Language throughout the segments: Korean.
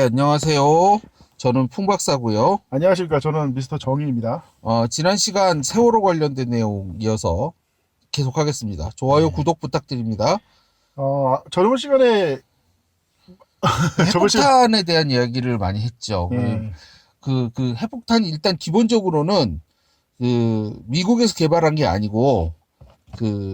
네, 안녕하세요. 저는 풍박사고요. 안녕하십니까. 저는 미스터 정의입니다. 지난 시간 세월호 관련된 내용 이어서 계속하겠습니다. 좋아요, 구독 부탁드립니다. 저번 시간에, 저번 시간, 핵폭탄에 대한 이야기를 많이 했죠. 예, 그 핵폭탄이 일단 기본적으로는 미국에서 개발한 게 아니고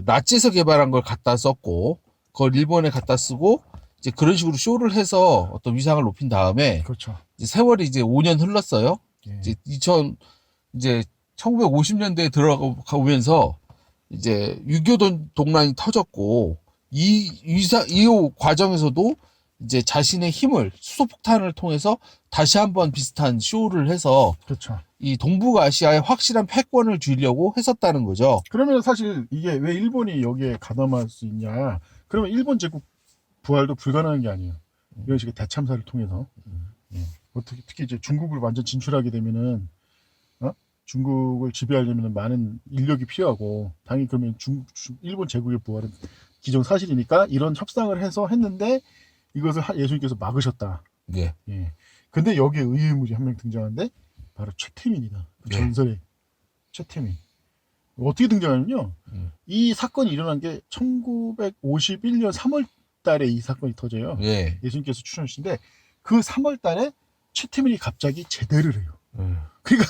라찌에서 개발한 걸 갖다 썼고 그걸 일본에 갖다 쓰고 이제 그런 식으로 쇼를 해서 어떤 위상을 높인 다음에 그렇죠. 이제 세월이 이제 5년 흘렀어요. 예, 이제 1950년대에 들어가면서 이제 6.25 동란이 터졌고 이 과정에서도 이제 자신의 힘을 수소폭탄을 통해서 다시 한번 비슷한 쇼를 해서 그렇죠. 이 동북아시아에 확실한 패권을 주려고 했었다는 거죠. 그러면 사실 이게 왜 일본이 여기에 가담할 수 있냐. 그러면 일본 제국 부활도 불가능한 게 아니에요. 이런 식의 대참사를 통해서. 예. 어떻게, 특히 이제 중국을 완전 진출하게 되면은, 중국을 지배하려면 많은 인력이 필요하고, 당연히 그러면 일본 제국의 부활은 기정사실이니까 이런 협상을 해서 했는데, 이것을 예수님께서 막으셨다. 예. 예. 근데 여기에 의인물이 한 명 등장하는데 바로 최태민이다. 그 네. 전설의 최태민. 어떻게 등장하냐면요. 이 사건이 일어난 게 1951년 3월 달에 이 사건이 터져요. 예. 예수님께서 추천하시는데 그 3월 달에 최태민이 갑자기 제대를 해요. 음. 그러니까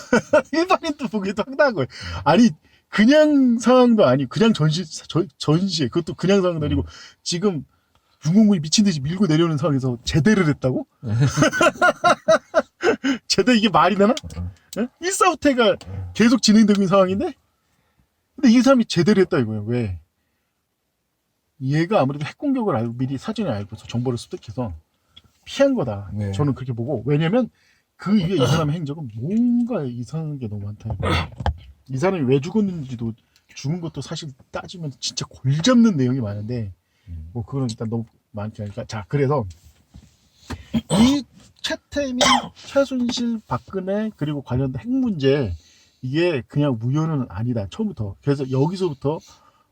일반인도 보기에도 황당한 거예요. 아니 그냥 상황도 아니 그냥 전시에 그것도 그냥 상황도 아니고 지금 중공군이 미친 듯이 밀고 내려오는 상황에서 제대를 했다고? 제대 이게 말이 되나? 일사후퇴가 계속 진행되고 있는 상황인데? 근데 이 사람이 제대를 했다 이거예요. 왜? 얘가 아무래도 핵공격을 알고 미리 사전에 알고서 정보를 습득해서 피한 거다. 네. 저는 그렇게 보고. 왜냐면 그 이후에 이 사람의 행적은 뭔가 이상한 게 너무 많다. 이 사람이 왜 죽었는지도 죽은 것도 사실 따지면 진짜 골 잡는 내용이 많은데 뭐 그거는 일단 너무 많지 않으니까. 자, 그래서 이 최태민, 최순실, 박근혜 그리고 관련된 핵 문제 이게 그냥 우연은 아니다. 처음부터. 그래서 여기서부터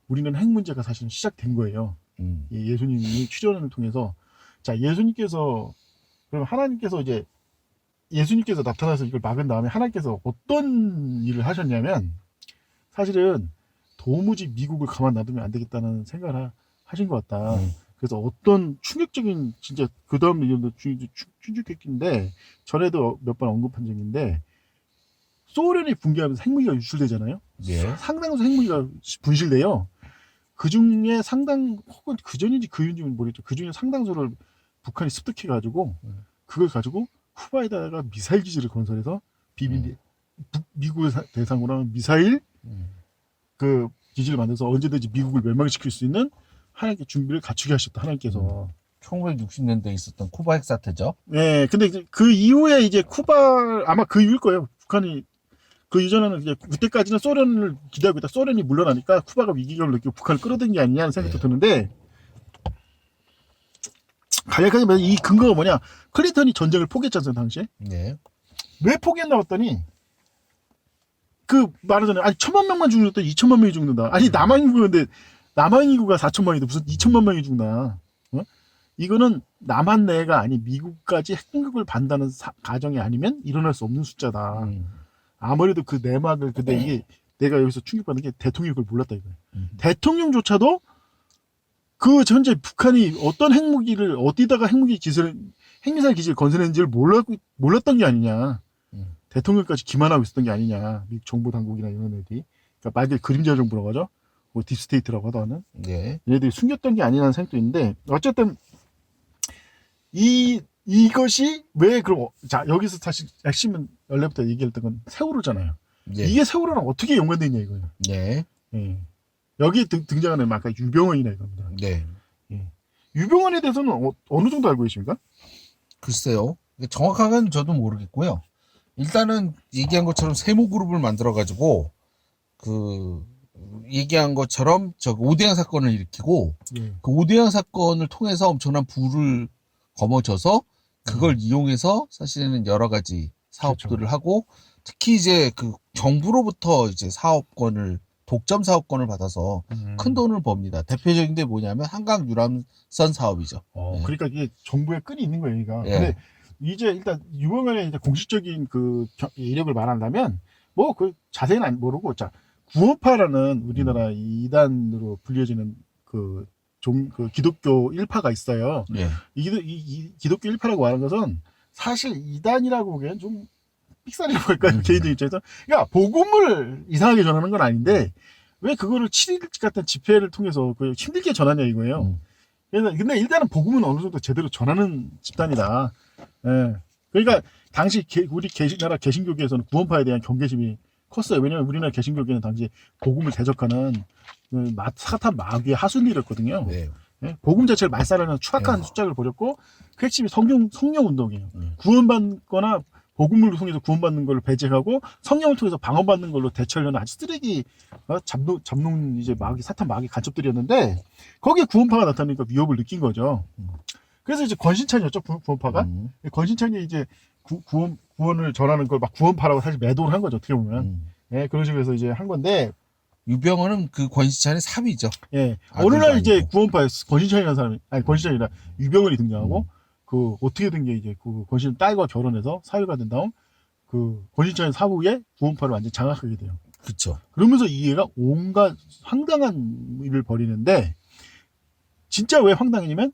우리는 핵 문제가 사실은 시작된 거예요. 예수님이 출연을 통해서 자 예수님께서 그럼 하나님께서 이제 예수님께서 나타나서 이걸 막은 다음에 하나님께서 어떤 일을 하셨냐면 사실은 도무지 미국을 가만 놔두면 안 되겠다는 생각을 하신 것 같다. 그래서 어떤 충격적인 진짜 그 다음 얘기도 충격했긴데 전에도 몇 번 언급한 적인데 소련이 붕괴하면서 핵무기가 유출되잖아요. 예. 상당수 핵무기가 분실돼요. 그 중에 혹은 그 전인지 그 이후인지는 모르겠죠. 그 중에 상당수를 북한이 습득해가지고 그걸 가지고 쿠바에다가 미사일 기지를 건설해서 미국을 대상으로 하는 미사일 그 기지를 만들어서 언제든지 미국을 멸망시킬 수 있는 하나님께 준비를 갖추게 하셨다. 하나님께서. 1960년대에 있었던 쿠바 핵 사태죠. 네, 근데 이제 그 이후에 이제 쿠바 아마 그 이후일 거예요. 북한이 그 이전에는 이제 그때까지는 소련을 기대하고 있다. 소련이 물러나니까 쿠바가 위기감을 느끼고 북한을 끌어들인 게 아니냐는 생각도 드는데 간략하게 말하면 이 근거가 뭐냐? 클린턴이 전쟁을 포기했잖아요, 당시에. 네. 왜 포기했나 봤더니 그 말하잖아요. 아니 1,000만 명만 죽는다, 2,000만 명이 죽는다. 아니 남한 인구인데 남한 인구가 4,000만인데 무슨 2,000만 명이 죽나? 어? 이거는 남한 내가 아니 미국까지 핵공격을 받는다는 가정이 아니면 일어날 수 없는 숫자다. 아무래도 그 내막을 근데 이게 내가 여기서 충격받는 게 대통령이 그걸 몰랐다 이거예요. 대통령조차도 그 현재 북한이 어떤 핵무기를 어디다가 핵미사일 기지를 건설했는지를 몰랐던 게 아니냐. 대통령까지 기만하고 있었던 게 아니냐. 미국 정보 당국이나 이런 애들이. 그러니까 말 그대로 그림자 정부라고 하죠. 뭐 딥스테이트라고 하다는. 네. 얘들이 숨겼던 게 아니라는 생각도 있는데 어쨌든 이것이 왜 그럼 자 여기서 사실 핵심은 원래부터 얘기했던 건 세월호잖아요. 네. 이게 세월호랑 어떻게 연관되어 있냐 이거예요. 네. 예. 여기 등장하는 아까 유병헌이나 이겁니다. 네. 예. 유병헌에 대해서는 어느 정도 알고 계십니까? 글쎄요. 정확하게는 저도 모르겠고요. 일단은 얘기한 것처럼 세모 그룹을 만들어 가지고 얘기한 것처럼 오대양 사건을 일으키고 예. 그 오대양 사건을 통해서 엄청난 부를 거머쥐어서 그걸 이용해서 사실은 여러 가지 사업들을 그렇죠. 하고 특히 이제 그 정부로부터 이제 독점 사업권을 받아서 큰 돈을 법니다. 대표적인 게 뭐냐면 한강 유람선 사업이죠. 예. 그러니까 이게 정부의 끈이 있는 거예요, 얘가. 예. 근데 이제 일단 유병헌의 이제 공식적인 그 이력을 말한다면 뭐 그 자세히는 모르고 자 구원파라는 우리나라 이단으로 불려지는 그 기독교 일파가 있어요. 예. 이 기독교 일파라고 말하는 것은 사실 이단이라고 보기엔 좀 삑사리라고 할까요? 개인적 입장에서. 그러니까 복음을 이상하게 전하는 건 아닌데 왜 그거를 7.1 같은 집회를 통해서 그 힘들게 전하냐 이거예요. 그래서 근데 일단은 복음은 어느 정도 제대로 전하는 집단이다. 예. 그러니까 당시 우리 나라 개신교계에서는 구원파에 대한 경계심이 컸어요. 왜냐면 우리나라 개신교계는 당시 복음을 대적하는 그 사탄 마귀의 하순이었거든요. 네. 예? 복음 자체를 말살하는 추악한 숫자를 벌였고 그 핵심이 성령 운동이에요. 구원받거나 복음을 통해서 구원받는 걸로 배제하고 성령을 통해서 방어받는 걸로 대처하려는 아주 쓰레기 잡는 이제 사탄 마귀 간첩들이었는데 거기에 구원파가 나타나니까 위협을 느낀 거죠. 그래서 이제 권신찬이었죠, 구원파가. 권신찬이 이제 구원을 전하는 걸 막 구원파라고 사실 매도를 한 거죠, 어떻게 보면. 예, 그런 식으로 해서 이제 한 건데. 유병헌은 그 권신찬의 사위죠. 예. 어느 날 이제 구원파에 권신찬이라는 사람이, 권신찬이라 유병헌이 등장하고, 그, 어떻게 된 게 이제 그 권신 딸과 결혼해서 사위가 된 다음, 그 권신찬 사후에 구원파를 완전 장악하게 돼요. 그쵸. 그러면서 이 애가 온갖 황당한 일을 벌이는데, 진짜 왜 황당이냐면,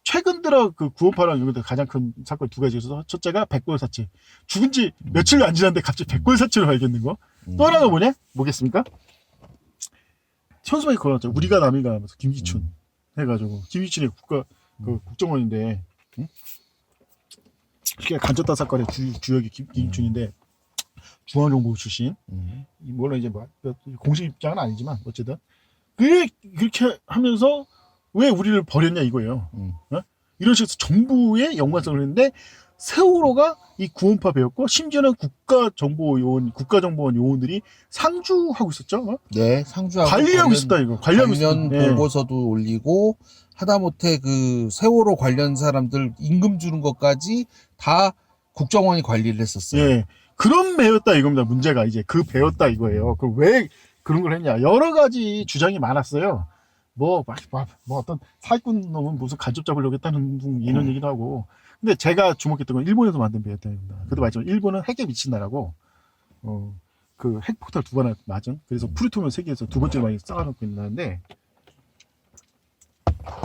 최근 들어 그 구원파랑 여기서 가장 큰 사건 두 가지 있어서 첫째가 백골사치. 죽은 지 며칠 안 지났는데 갑자기 백골사치를 발견된 거. 또 하나가 뭐겠습니까? 현수막이 걸어놨죠. 우리가 남이가 하면서 김기춘 해가지고 김기춘의 국정원인데 간첩단 사건의 주역이 김기춘인데 중앙정보 출신. 물론 이제 공식 입장은 아니지만 어쨌든 그렇게 하면서 왜 우리를 버렸냐 이거예요. 어? 이런 식으로 정부의 연관성을 했는데 세월호가 이 구원파 배웠고 심지어는 국가정보원 요원들이 상주하고 있었죠. 어? 네, 상주하고 관리하고 있었다 이거. 관리하고 관련 보고서도 올리고 하다못해 그 세월호 관련 사람들 임금 주는 것까지 다 국정원이 관리를 했었어요. 예. 그런 배웠다 이겁니다. 문제가 이제 그 배웠다 이거예요. 그 왜 그런 걸 했냐. 여러 가지 주장이 많았어요. 어떤 사기꾼 놈은 무슨 간첩 잡으려고 했다는 이런 얘기도 하고. 근데 제가 주목했던 건 일본에서 만든 배였다입니다. 그래도 말했지만 일본은 핵에 미친 나라고, 그 핵폭탄 2번 맞은. 그래서 프루토늄 세계에서 두 번째로 많이 쌓아놓고 있는데,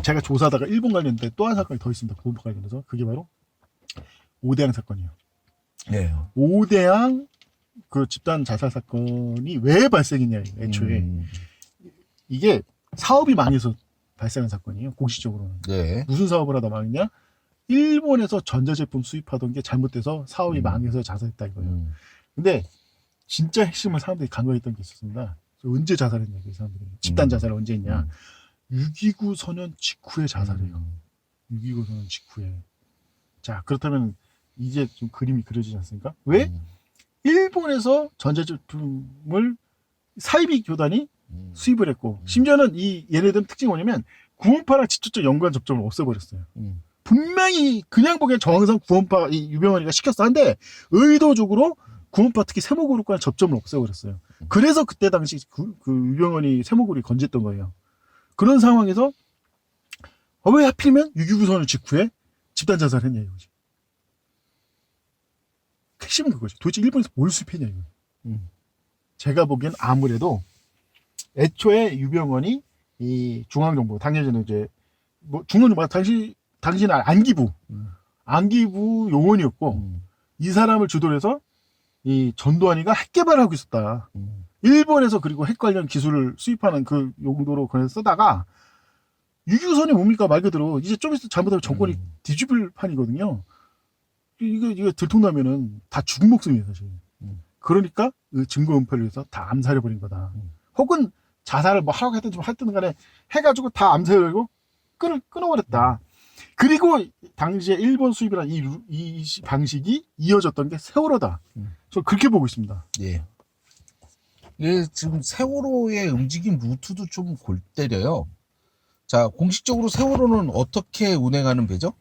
제가 조사하다가 일본 관련된 또 한 사건이 더 있습니다. 구원파 관련해서. 그게 바로 오대양 사건이에요. 네. 오대양 그 집단 자살 사건이 왜 발생했냐, 애초에. 이게 사업이 망해서 발생한 사건이에요. 공식적으로는. 네. 무슨 사업을 하다 망했냐? 일본에서 전자제품 수입하던 게 잘못돼서 사업이 망해서 자살했다 이거예요. 근데 진짜 핵심을 사람들이 간과했던 게 있었습니다. 언제 자살했냐, 이 사람들이. 집단 자살을 언제 했냐. 6.29 선언 직후에 자살해요. 6.29 선언 직후에. 자, 그렇다면 이제 좀 그림이 그려지지 않습니까? 왜? 일본에서 전자제품을 사이비 교단이 수입을 했고, 심지어는 얘네들은 특징이 뭐냐면 구원파랑 직접적 연관 접점을 없애버렸어요. 분명히 그냥 보기엔 정황상 구원파 유병헌이가 시켰어 한데 의도적으로 구원파 특히 세모그룹과는 접점을 없애버렸어요. 그래서 그때 당시 그 유병헌이 세모그룹이 건졌던 거예요. 그런 상황에서 왜 하필이면 6.29 선언 직후에 집단 자살했냐 이거지. 핵심은 그거죠. 도대체 일본에서 뭘 수입했냐 이거. 제가 보기엔 아무래도 애초에 유병헌이 이 중앙정보 당연히 이제 중앙정보 당신 안기부 요원이었고 이 사람을 주도로 해서 이 전두환이가 핵 개발을 하고 있었다. 일본에서 그리고 핵 관련 기술을 수입하는 그 용도로 그냥 쓰다가 6.29 선이 뭡니까 말 그대로 이제 좀 있으면 잘못하면 정권이 뒤집을 판이거든요. 이거 들통나면은 다 죽은 목숨이에요 사실. 그러니까 그 증거 은폐를 위해서 다 암살해버린 거다. 혹은 자살을 뭐 하라고 했든 좀 하여튼 간에 해가지고 다 암살해버리고 끊어버렸다. 그리고 당시에 일본 수입이라는 이 방식이 이어졌던 게 세월호다. 저는 그렇게 보고 있습니다. 예. 예, 지금 세월호의 움직임 루트도 좀 골 때려요. 자, 공식적으로 세월호는 어떻게 운행하는 배죠?